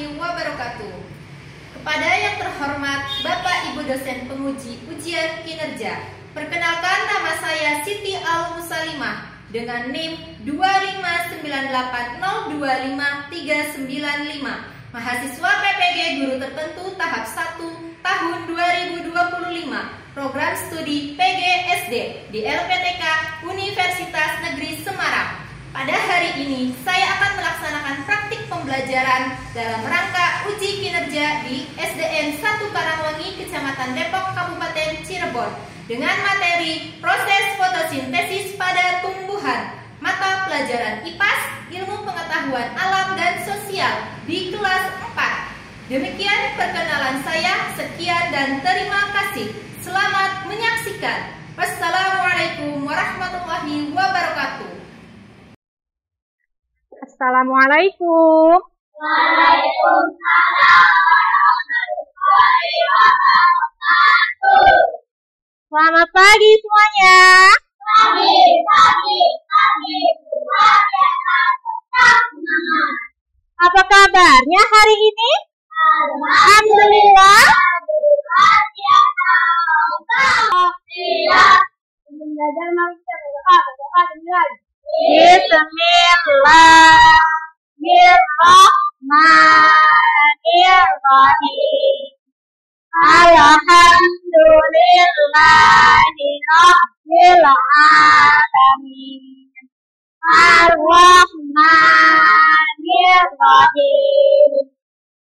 warahmatullahi wabarakatuh. Kepada yang terhormat Bapak Ibu dosen penguji ujian kinerja, perkenalkan nama saya Siti Al-Musalimah dengan NIM 25980253995, mahasiswa PPG Guru Tertentu tahap 1 tahun 2025, program studi PGSD di LPTK Universitas Negeri Semarang. Pada hari ini, saya akan melaksanakan praktik pembelajaran dalam rangka uji kinerja di SDN 1 Karangwangi, Kecamatan Depok, Kabupaten Cirebon, dengan materi proses fotosintesis pada tumbuhan, mata pelajaran IPAS, ilmu pengetahuan alam dan sosial di kelas 4. Demikian perkenalan saya, sekian dan terima kasih. Selamat menyaksikan. Wassalamualaikum warahmatullahi wabarakatuh. Assalamualaikum. Waalaikumsalam warahmatullahi wabarakatuh. Selamat pagi semuanya. Pagi. Apa kabarnya hari ini? Alhamdulillah. Belajar manusia Bismillahirrahmanirrahim. Alhamdulillahirabbil alamin. Ar-Rahmanir-Rahim.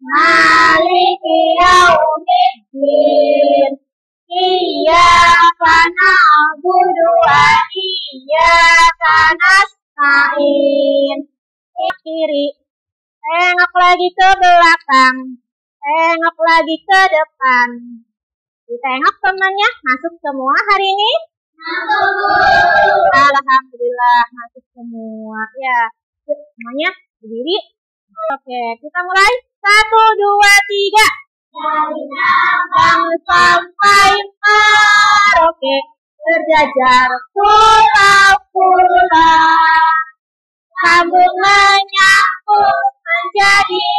Maliki yaumiddin. Iyyaka na'budu wa iyyaka nasta'in. Kiri, tengok lagi ke belakang, tengok lagi ke depan. Ditengok temannya, masuk semua hari ini? Alhamdulillah masuk semua. Ya, semuanya berdiri. Oke, kita mulai. 1, 2, 3. Dari Sabang sampai Merauke, berjajar pulau-pulau, sambung menyambung menjadi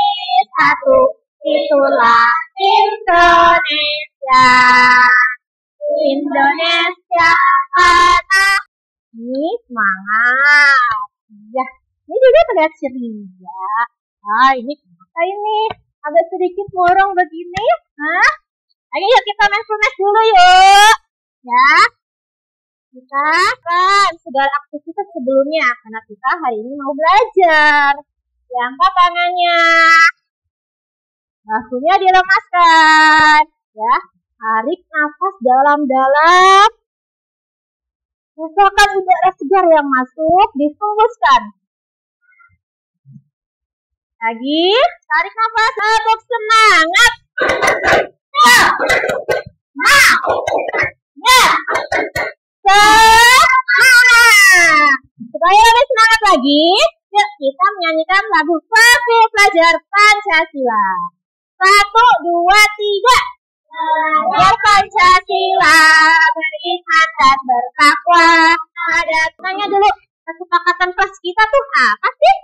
satu. Itulah Indonesia. Indonesia tanah. Ini semangat. Ya, ini juga terlihat ceria. Ini kenapa ini? Agak sedikit murung begini. Ayo yuk kita mindfulness dulu yuk. Ya. Kita kan segala aktivitas sebelumnya karena kita hari ini mau belajar. Angkat tangannya. Bahunya dilemaskan. Ya. Tarik nafas dalam-dalam. Rasakan udara segar yang masuk, dihembuskan. Lagi, tarik nafas, untuk semangat. Semangat. Supaya lebih semangat lagi, yuk kita menyanyikan lagu Paku Pelajar Pancasila. 1, 2, 3. Belajar Pancasila, beriman dan bertakwa. Ada tanya dulu, kesepakatan kelas kita tuh apa sih?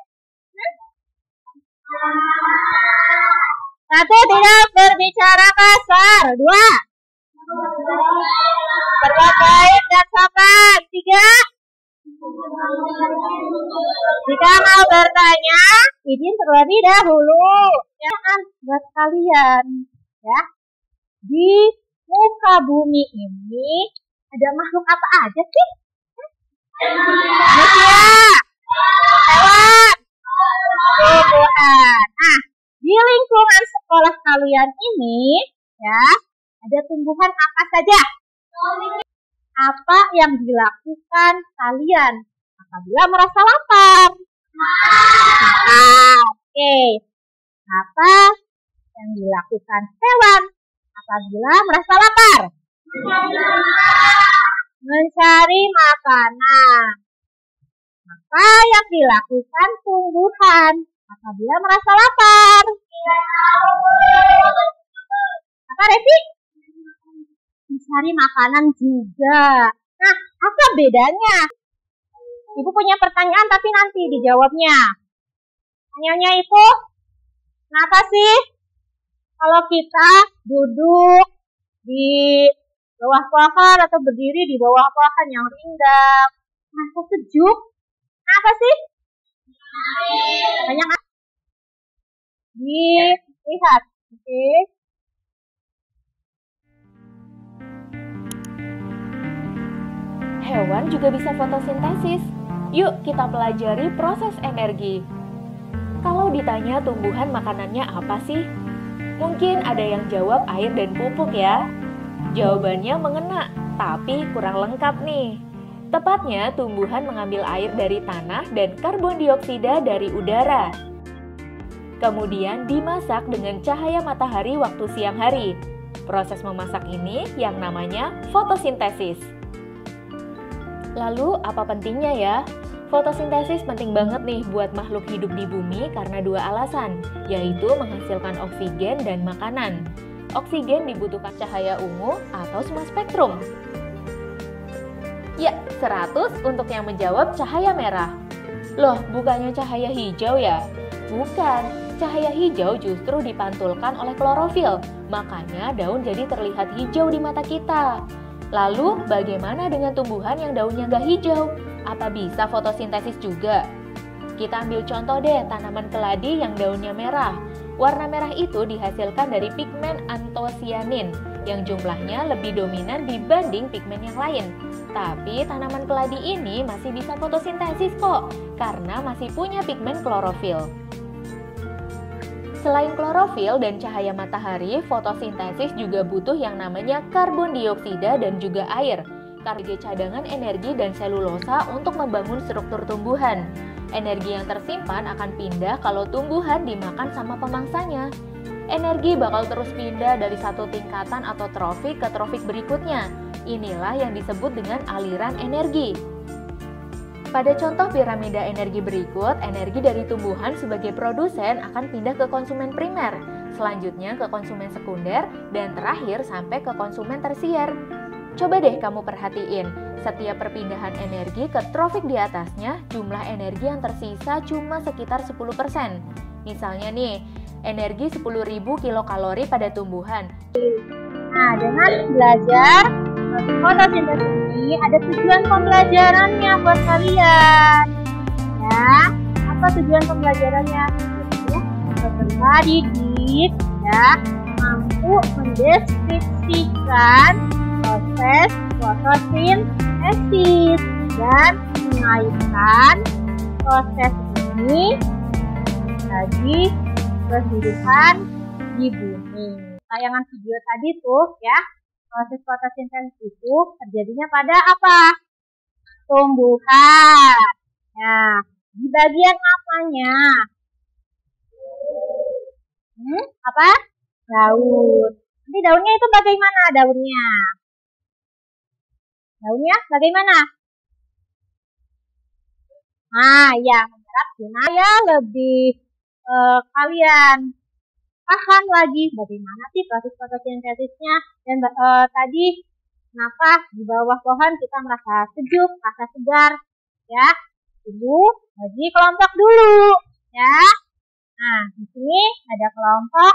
1, tidak berbicara kasar. 2, berbuat baik dan sopan. 3, jika mau bertanya, izin terlebih dahulu. Jangan buat kalian, ya. Di muka bumi ini ada makhluk apa aja sih? Manusia, hewan, tumbuhan. Nah, di lingkungan sekolah kalian ini, ya, ada tumbuhan apa saja? Apa yang dilakukan kalian apabila merasa lapar? Oke. Apa yang dilakukan hewan apabila merasa lapar? Mencari makanan. Apa yang dilakukan tumbuhan apabila merasa lapar? Apa, Revi? Mencari makanan juga. Nah, apa bedanya? Ibu punya pertanyaan tapi nanti dijawabnya. Pertanyaannya itu, Kenapa sih kalau kita duduk di bawah pohon atau berdiri di bawah pohon yang rindang, merasa sejuk? Kenapa sih? Banyak dilihat. Oke. Hewan juga bisa fotosintesis. Yuk kita pelajari proses energi. Kalau ditanya tumbuhan makanannya apa sih? Mungkin ada yang jawab air dan pupuk ya. Jawabannya mengena, tapi kurang lengkap nih. Tepatnya tumbuhan mengambil air dari tanah dan karbon dioksida dari udara. Kemudian dimasak dengan cahaya matahari waktu siang hari. Proses memasak ini yang namanya fotosintesis. Lalu apa pentingnya ya? Fotosintesis penting banget nih buat makhluk hidup di bumi karena dua alasan, yaitu menghasilkan oksigen dan makanan. Oksigen dibutuhkan cahaya ungu atau semua spektrum. Ya, 100 untuk yang menjawab cahaya merah. Loh, bukannya cahaya hijau ya? Bukan, cahaya hijau justru dipantulkan oleh klorofil, makanya daun jadi terlihat hijau di mata kita. Lalu, bagaimana dengan tumbuhan yang daunnya nggak hijau? Apa bisa fotosintesis juga? Kita ambil contoh deh tanaman keladi yang daunnya merah. Warna merah itu dihasilkan dari pigmen antosianin yang jumlahnya lebih dominan dibanding pigmen yang lain. Tapi tanaman keladi ini masih bisa fotosintesis kok, karena masih punya pigmen klorofil. Selain klorofil dan cahaya matahari, fotosintesis juga butuh yang namanya karbon dioksida dan juga air, sebagai cadangan energi dan selulosa untuk membangun struktur tumbuhan. Energi yang tersimpan akan pindah kalau tumbuhan dimakan sama pemangsanya. Energi bakal terus pindah dari satu tingkatan atau trofik ke trofik berikutnya. Inilah yang disebut dengan aliran energi. Pada contoh piramida energi berikut, energi dari tumbuhan sebagai produsen akan pindah ke konsumen primer, selanjutnya ke konsumen sekunder, dan terakhir sampai ke konsumen tersier. Coba deh kamu perhatiin, setiap perpindahan energi ke trofik di atasnya, jumlah energi yang tersisa cuma sekitar 10%. Misalnya nih, energi 10.000 kilokalori pada tumbuhan. Nah, dengan belajar fotosintesis ini ada tujuan pembelajarannya buat kalian. Ya, apa tujuan pembelajarannya? Yaitu peserta didik ya mampu mendeskripsikan proses fotosintesis dan mengaitkan proses ini bagi kehidupan di bumi. Tayangan video tadi tuh ya, proses fotosintesis itu terjadinya pada apa? Tumbuhan. Nah, di bagian apanya? Apa? Daun. Nanti daunnya itu bagaimana daunnya? Daunnya bagaimana? Nah, ya, menyerap supaya lebih kalian paham lagi bagaimana sih proses fotosintesisnya dan tadi kenapa di bawah pohon kita merasa sejuk, merasa segar ya. Tunggu bagi kelompok dulu ya. Nah, di sini ada kelompok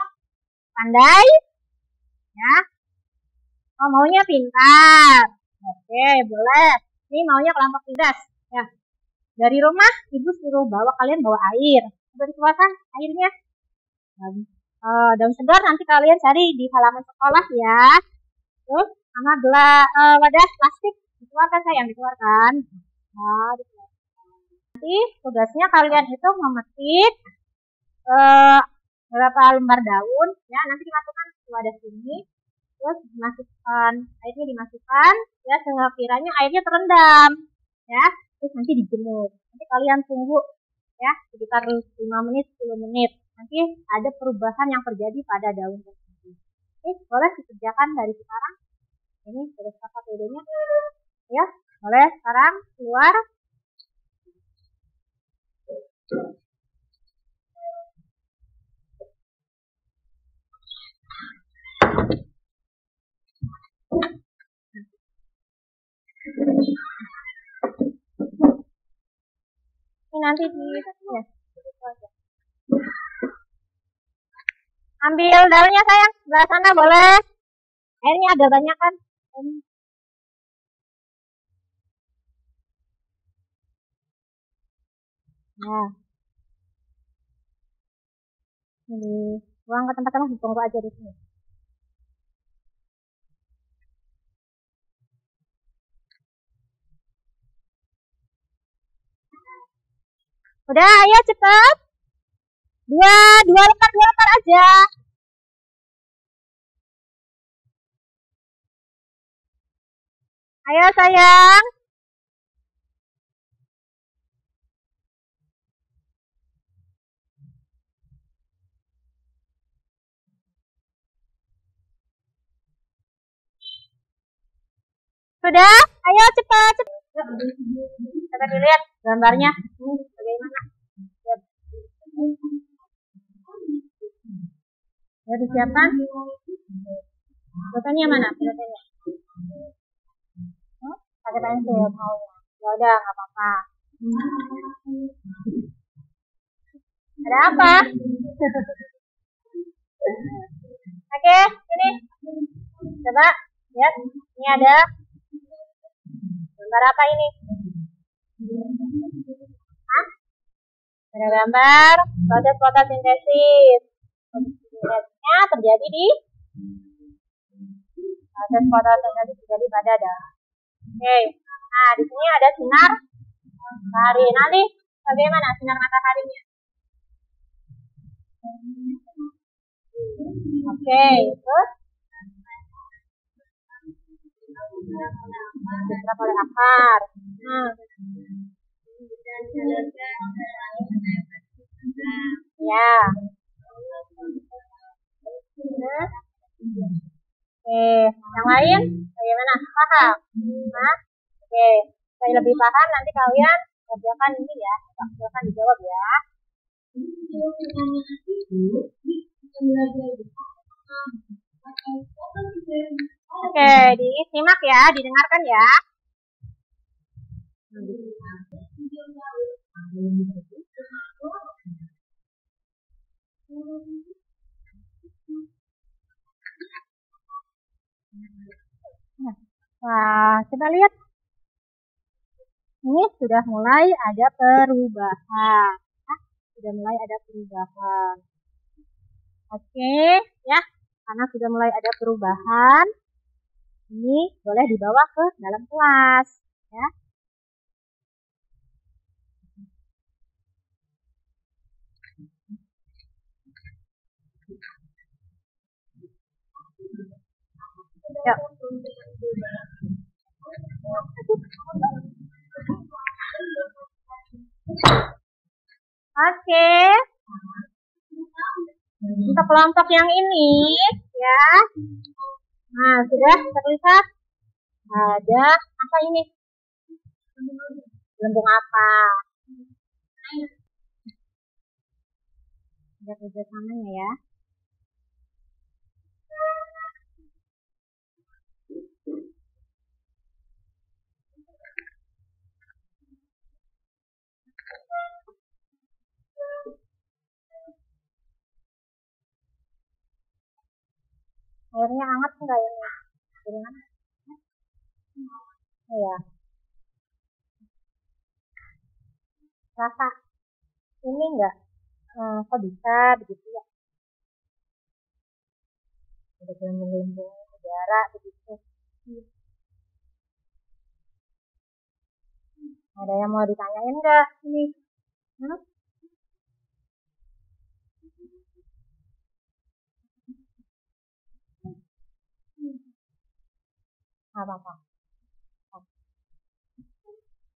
pandai ya. Oh, maunya pintar. Oke, boleh. Ini maunya kelompok cerdas ya. Dari rumah ibu suruh kalian bawa air. Sudah dikeluarkan airnya. Daun segar nanti kalian cari di halaman sekolah ya. Terus sama wadah plastik dikeluarkan sayang, dikeluarkan. Nah, nanti tugasnya kalian itu memetik beberapa lembar daun ya, nanti dimasukkan ke wadah sini. Terus airnya dimasukkan ya sekiranya airnya terendam ya. Terus nanti dijemur. Nanti kalian tunggu ya sekitar 5 menit 10 menit. Nanti ada perubahan yang terjadi pada daun tersebut. Oke, boleh dikerjakan dari sekarang. Ini sudah sepakat videonya. Ya, boleh sekarang keluar. Ini nanti di ya, Ambil daunnya sayang, sebelah sana boleh. Airnya agak banyak kan? Nah, ini buang ke tempat sampah, tunggu aja di sini. Udah, ayo cepet. Dua lembar aja. Ayo sayang. Sudah? Ayo cepat. Kita dilihat gambarnya. Bagaimana? Ya disiapkan. Fotonya mana? Fotonya. Pakai pensil maunya. Ya udah, nggak apa-apa. Ada apa? Oke, ini. Coba lihat. Ini ada gambar apa ini? Hah? Ada gambar proses fotosintesis. Fotosintesisnya terjadi di proses fotosintesis terjadi pada daun. Oke. Nah, di sini ada sinar matahari. Nanti bagaimana sinar mataharinya? Oke, terus diserap oleh akar. Ya. Oke, yang lain bagaimana? Paham? Nah, oke, supaya lebih paham nanti kalian kerjakan ini ya, silakan dijawab ya. Oke, disimak ya, didengarkan ya. Nah, coba lihat. Ini sudah mulai ada perubahan. Sudah mulai ada perubahan. Oke, ya. Karena sudah mulai ada perubahan, ini boleh dibawa ke dalam kelas, ya. Yuk. Oke. Untuk kelompok yang ini, ya. Nah, sudah terlihat ada apa ini? Gelembung apa? Ada kerjasamanya ya. Airnya hangat enggak ini? Gimana? Iya. Rasa ini enggak? Kok bisa begitu ya? Ada gelembung-gelembung udara begitu. Ada yang mau ditanyain enggak ini? Apa-apa.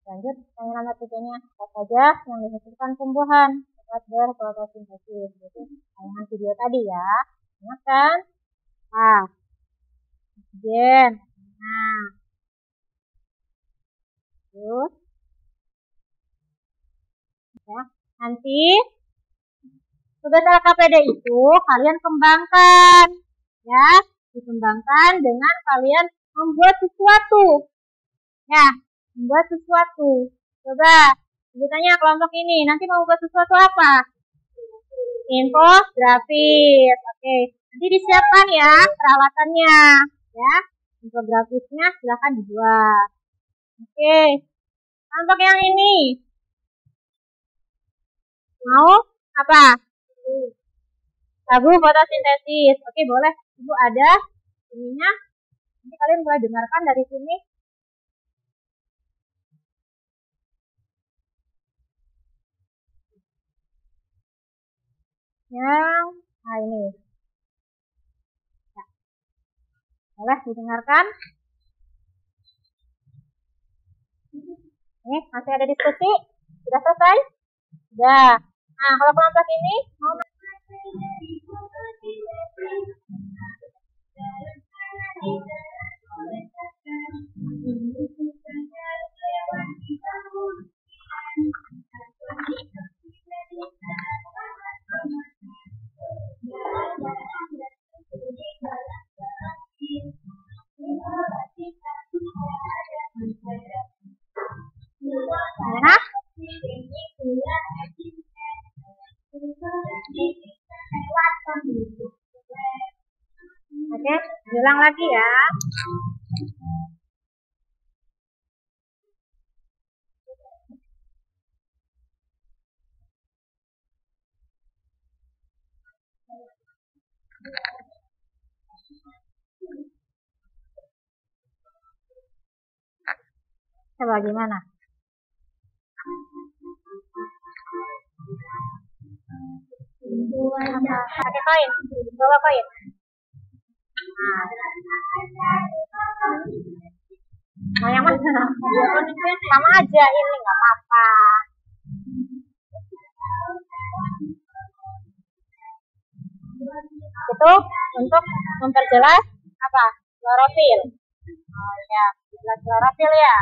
Lanjut, pertanyaan nomor 3-nya. Apa saja yang dihasilkan tumbuhan saat berfotosintesis? Jadi, tayangan video tadi ya. Ingat kan? Oksigen. Nah. Terus. Ya, nanti tugas LKPD itu kalian kembangkan. Ya, dikembangkan dengan kalian membuat sesuatu. Ya, membuat sesuatu. Coba, ditanya kelompok ini, nanti mau buat sesuatu apa? infografis. Oke, nanti disiapkan ya peralatannya. Ya, infografisnya silakan dibuat. Oke, untuk yang ini mau apa? Lagu fotosintesis. Oke, boleh. Ibu ada ininya. Nanti kalian boleh dengarkan dari sini. Nah ini. Ya. Boleh didengarkan. Ini masih ada diskusi. Sudah selesai? Sudah. Nah, kalau kelompok ini mau Oke, ulang lagi ya. Coba gimana? Pakai koin, bawa koin. Mau yang mana? Sama aja ini nggak apa-apa. Itu untuk memperjelas apa? Klorofil. Oh ya, jelas klorofil ya.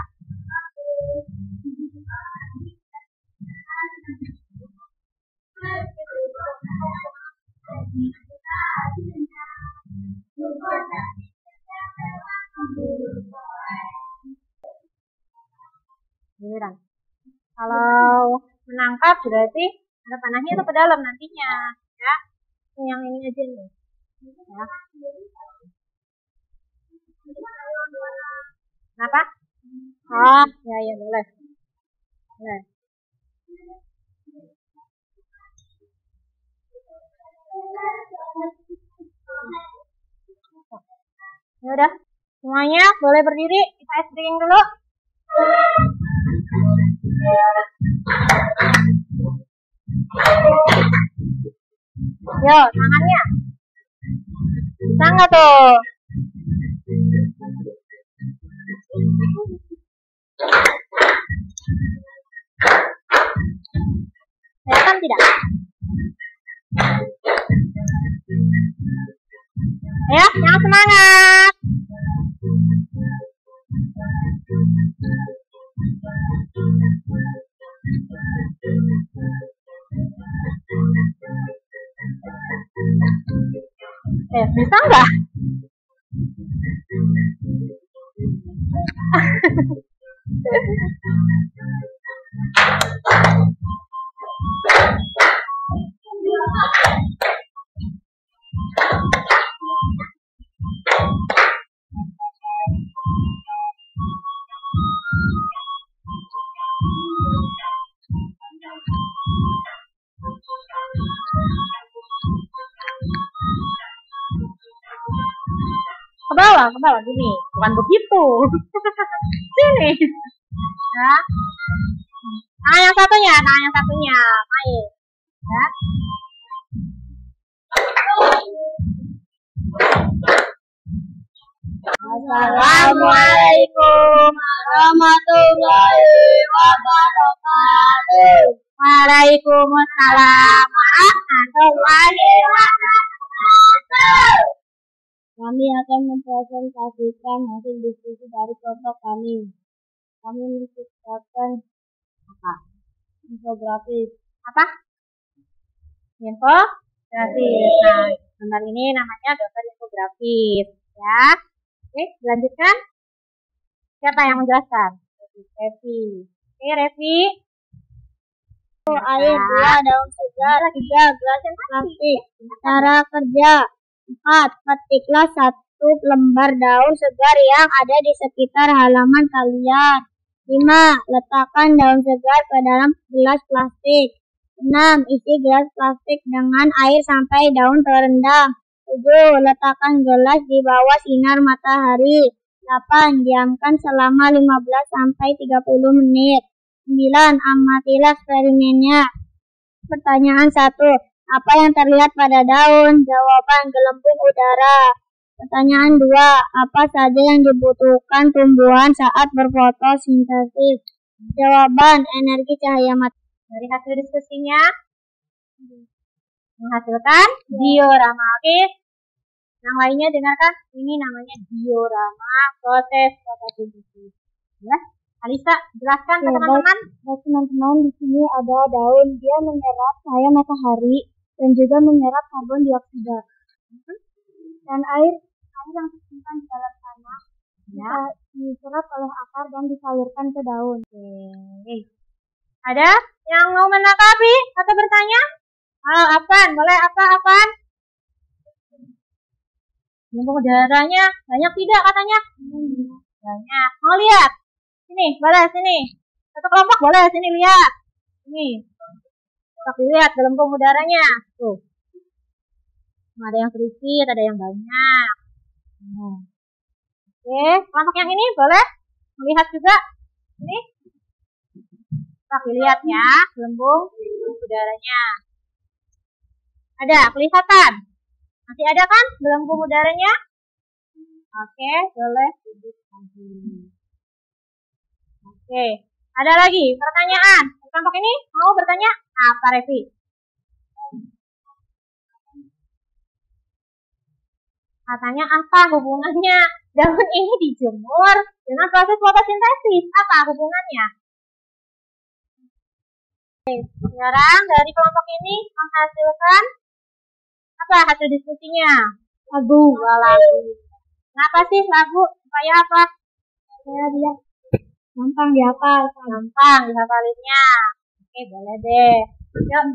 Giliran. Kalau menangkap berarti ada panahnya itu ke dalam nantinya, ya. Yang ini aja nih. Ya. Kenapa? Oh, ya boleh. Boleh. Ya udah, semuanya boleh berdiri. Kita stretching dulu. Yo, tangannya. Bisa nggak tuh? Kelihatan tidak? Ayo, yang semangat. Bisa nggak? Ke bawah gini, bukan begitu. Sini. Ya. Tangan yang satunya, main. Ya. Assalamualaikum warahmatullahi wabarakatuh. Waalaikumsalam warahmatullahi wabarakatuh. Kami akan mempresentasikan hasil diskusi dari kelompok kami. Kami menciptakan apa? Infografis. Apa? Infografis. Nah, gambar ini namanya gambar infografis. Ya. Oke, lanjutkan. Siapa yang menjelaskan? Revi. Oke, Revi. Air 2, daun segar 3, gelas plastik. Cara kerja 4. Petiklah 1 lembar daun segar yang ada di sekitar halaman kalian. 5. Letakkan daun segar ke dalam gelas plastik. 6. Isi gelas plastik dengan air sampai daun terendam. 7. Letakkan gelas di bawah sinar matahari. 8. Diamkan selama 15-30 menit. 9. Amatilah eksperimennya. Pertanyaan 1. Apa yang terlihat pada daun? Jawaban: gelembung udara. Pertanyaan 2. Apa saja yang dibutuhkan tumbuhan saat berfotosintesis? Jawaban: energi cahaya matahari. Dari hasil diskusinya menghasilkan diorama. Oke. Yang lainnya dengarkan. Ini namanya diorama proses fotosintesis. Ya. Alisa, jelaskan ke teman-teman. Teman-teman, di sini ada daun. Dia menyerap cahaya matahari dan juga menyerap karbon dioksida. Dan air yang tersimpan di dalam tanah bisa diserap oleh akar dan disalurkan ke daun. Oke. Ada yang mau menanggapi atau bertanya? Apaan? Boleh apaan? Gelembung udaranya banyak tidak katanya? Banyak. Mau lihat? Sini, boleh sini. Satu kelompok boleh sini lihat. Ini. Kita lihat gelembung udaranya. Tuh. Ada yang sedikit, ada yang banyak. Oke, kelompok yang ini boleh melihat juga. Ini. Kita lihat ya, gelembung udaranya. Ada, kelihatan. Masih ada kan gelembung udaranya? Oke, boleh duduk lagi. Oke, ada lagi pertanyaan. Kelompok ini mau bertanya apa, Revi? Katanya apa hubungannya daun ini dijemur dengan proses fotosintesis? Apa hubungannya? Oke, sekarang dari kelompok ini menghasilkan apa hasil diskusinya? Lagu. Kenapa sih lagu? Supaya apa? Supaya dia gampang dihafal. Gampang dihafalinnya. Oke, boleh deh. Yuk,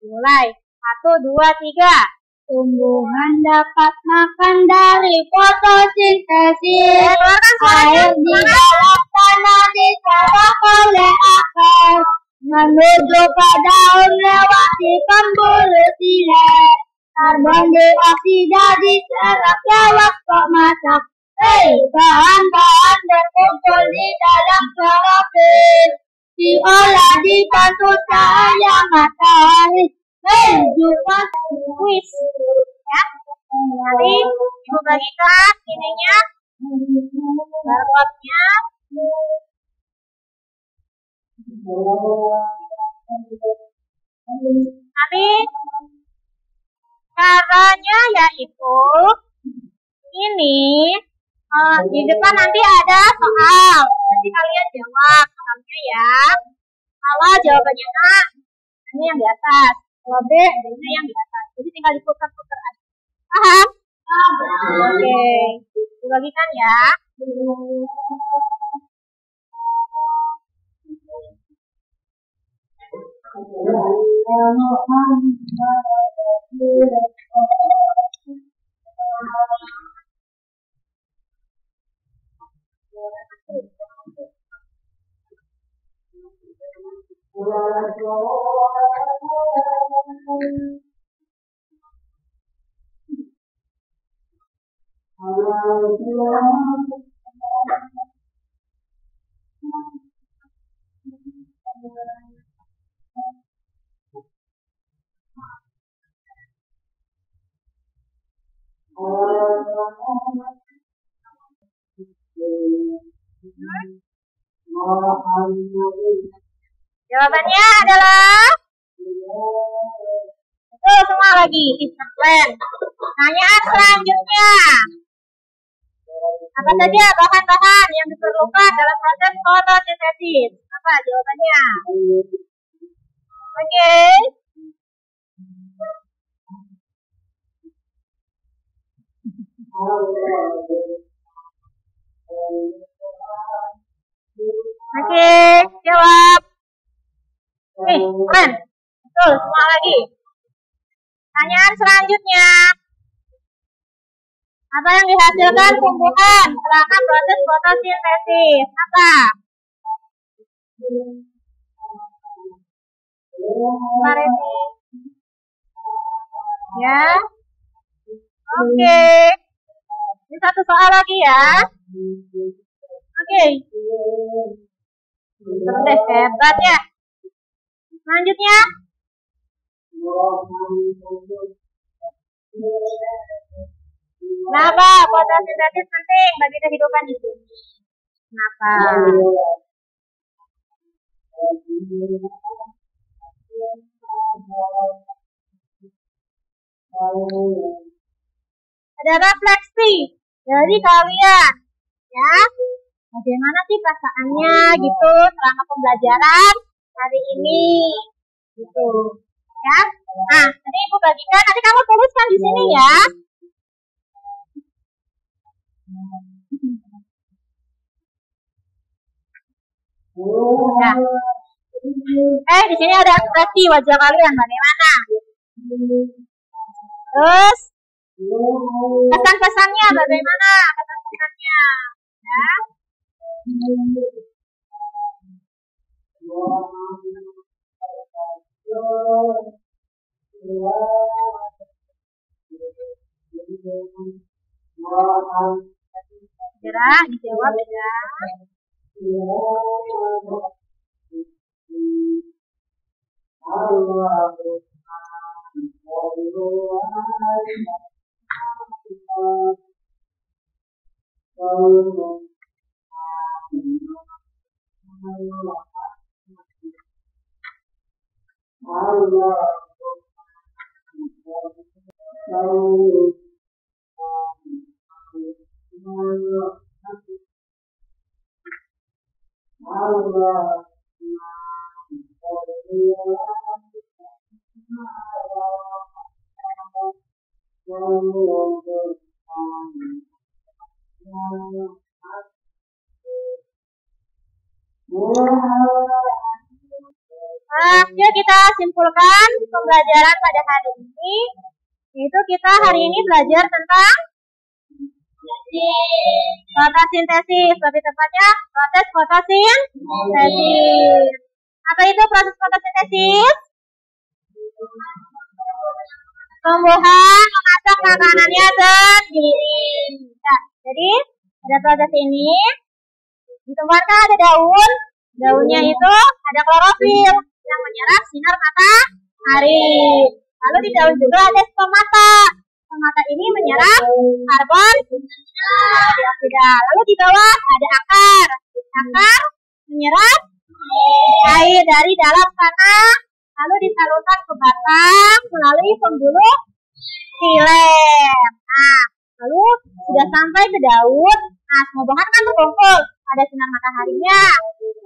mulai. 1, 2, 3. Tumbuhan dapat makan dari fotosintesis. Air di dalam tanah diserap oleh akar menuju ke daun lewati pembuluh silet. Karbon dioksida diserap lewat pemata. Bahan-bahan berkumpul di dalam klorofil, diolah dibantu cahaya matahari. Juga kuis ya. Nanti ibu bagikan ininya, barcode-nya. Nanti caranya yaitu ini. Di depan nanti ada soal. Nanti kalian jawab soalnya ya. Kalau jawabannya A, ini yang di atas. Kalau B, ini yang di atas. Jadi tinggal diputar-putar aja. Paham? Oke. Dibagikan ya. Jawabannya adalah itu semua lagi. Pertanyaan selanjutnya. Apa saja bahan-bahan yang diperlukan dalam proses fotosintesis? Apa jawabannya? Oke. Oke, jawab. keren. Betul, semua lagi. Pertanyaan selanjutnya. Apa yang dihasilkan tumbuhan selama proses fotosintesis? Apa? Kemarin nih. Ya. Oke. Ini satu soal lagi ya. Oke. Terus hebat ya. Selanjutnya. Kenapa fotosintesis penting bagi kehidupan di bumi? Kenapa? Ada refleksi dari kalian, ya. Bagaimana sih perasaannya gitu selama pembelajaran hari ini, gitu, ya. Nah, nanti ibu bagikan, nanti kamu tuliskan di sini ya. Ya. Di sini ada ekspresi wajah kalian bagaimana? Terus pesan-pesannya bagaimana? Pesan-pesannya, ya. Segera dijawab ya. Yuk kita simpulkan pembelajaran pada hari ini, yaitu kita hari ini belajar tentang fotosintesis, lebih tepatnya proses fotosintesis. Apa itu proses fotosintesis? Tumbuhan memasak makanannya sendiri. Nah, jadi pada proses ini di tumbuhan kan ada daun, daunnya itu ada klorofil yang menyerap sinar matahari. Lalu di daun juga ada stomata. Stomata ini menyerap karbon dioksida. Lalu di bawah ada akar. Akar menyerap air dari dalam tanah, lalu disalurkan ke batang melalui pembuluh xilem. Nah, lalu sudah sampai ke daun. Nah, semua bahan kan terkumpul. Ada sinar mataharinya,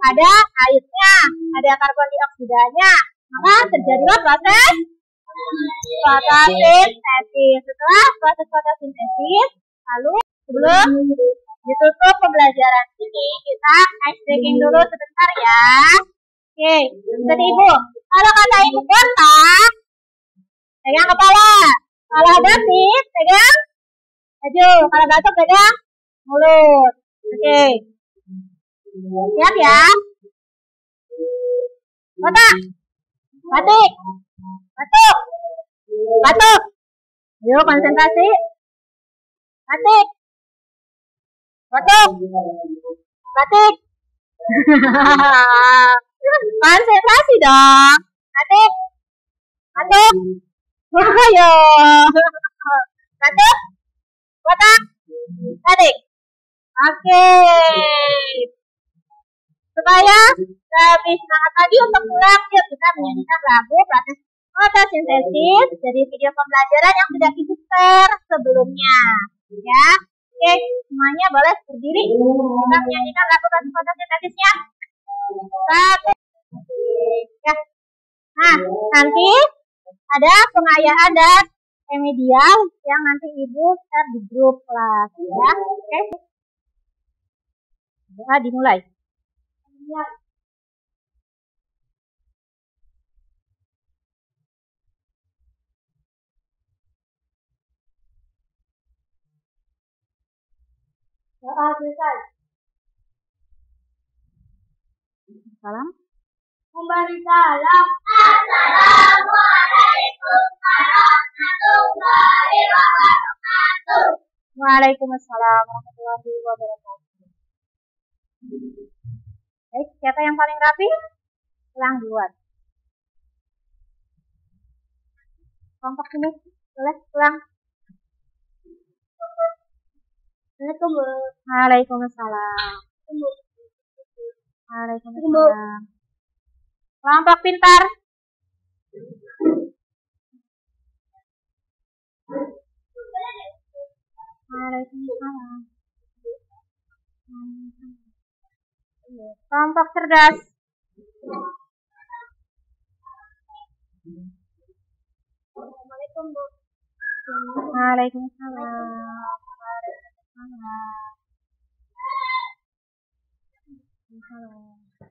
ada airnya, ada karbon dioksidanya. Maka terjadilah proses fotosintesis. Setelah proses fotosintesis, lalu sebelum ditutup pembelajaran ini, kita ice breaking dulu sebentar ya. Oke, jadi ibu, kalau kata ibu kontak, pegang kepala. Kalau ada sih, pegang maju. Kalau batuk, pegang mulut. Oke. Siap ya. Kontak. Batik. Batuk. Batuk. Ayo konsentrasi. Batik. Batuk. Batik. Konsentrasi dong. Batik. Batuk. Ayo. Batuk. Batak. Batik. Oke. Supaya lebih semangat lagi untuk pulang, yuk kita menyanyikan lagu proses fotosintesis dari video pembelajaran yang sudah ibu share sebelumnya. Ya, oke, semuanya boleh berdiri. Kita menyanyikan lagu proses fotosintesisnya. Satu. Ya. Nah, nanti ada pengayaan dan remedial yang nanti ibu share di grup kelas. Ya, oke. Ya, dimulai. Doa selesai. Salam. Memberi salam. Assalamualaikum warahmatullahi wabarakatuh. Waalaikumsalam warahmatullahi wabarakatuh. Baik, siapa yang paling rapi? Ulang duluan. Kelompok sini, boleh ulang. Waalaikumsalam. Waalaikumsalam. Kelompok pintar. Waalaikumsalam. Kelompok cerdas. Assalamualaikum, Bu. Waalaikumsalam. Waalaikumsalam.